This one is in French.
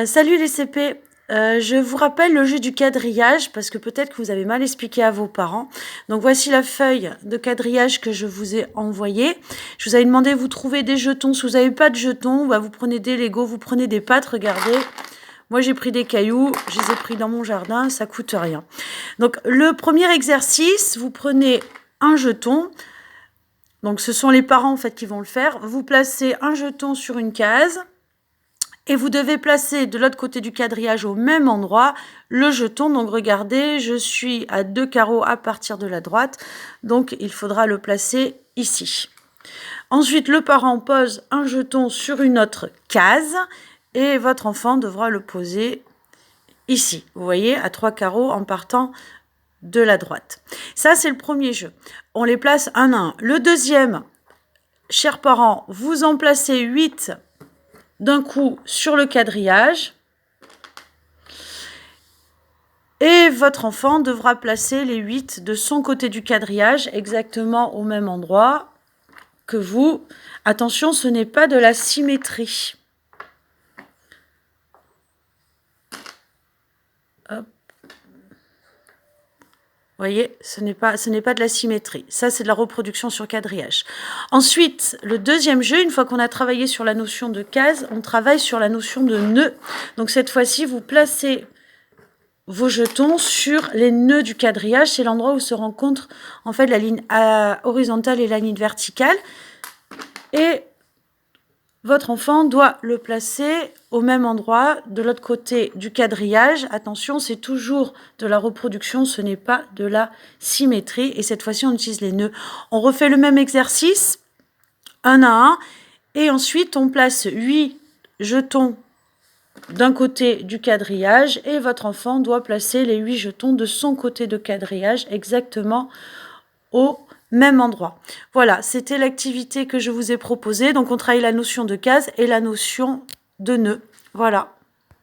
Salut les CP. Je vous rappelle le jeu du quadrillage parce que peut-être que vous avez mal expliqué à vos parents. Donc voici la feuille de quadrillage que je vous ai envoyée. Je vous avais demandé de vous trouver des jetons. Si vous n'avez pas de jetons, bah, vous prenez des Lego, vous prenez des pâtes, regardez. Moi j'ai pris des cailloux, je les ai pris dans mon jardin, ça coûte rien. Donc le premier exercice, vous prenez un jeton. Donc ce sont les parents en fait qui vont le faire. Vous placez un jeton sur une case. Et vous devez placer de l'autre côté du quadrillage au même endroit le jeton. Donc regardez, je suis à 2 carreaux à partir de la droite. Donc il faudra le placer ici. Ensuite, le parent pose un jeton sur une autre case et votre enfant devra le poser ici. Vous voyez, à 3 carreaux en partant de la droite. Ça, c'est le premier jeu. On les place un à un. Le deuxième, chers parents, vous en placez 8 d'un coup sur le quadrillage et votre enfant devra placer les 8 de son côté du quadrillage exactement au même endroit que vous. Attention, ce n'est pas de la symétrie. Hop. Vous voyez, ce n'est pas de la symétrie. Ça, c'est de la reproduction sur quadrillage. Ensuite, le deuxième jeu, une fois qu'on a travaillé sur la notion de case, on travaille sur la notion de nœud. Donc cette fois-ci, vous placez vos jetons sur les nœuds du quadrillage. C'est l'endroit où se rencontre en fait la ligne horizontale et la ligne verticale. Et votre enfant doit le placer au même endroit de l'autre côté du quadrillage. Attention, c'est toujours de la reproduction, ce n'est pas de la symétrie. Et cette fois-ci, on utilise les nœuds. On refait le même exercice, un à un. Et ensuite, on place 8 jetons d'un côté du quadrillage et votre enfant doit placer les 8 jetons de son côté de quadrillage exactement au même endroit. Voilà, c'était l'activité que je vous ai proposée. Donc on travaille la notion de case et la notion de nœud. Voilà.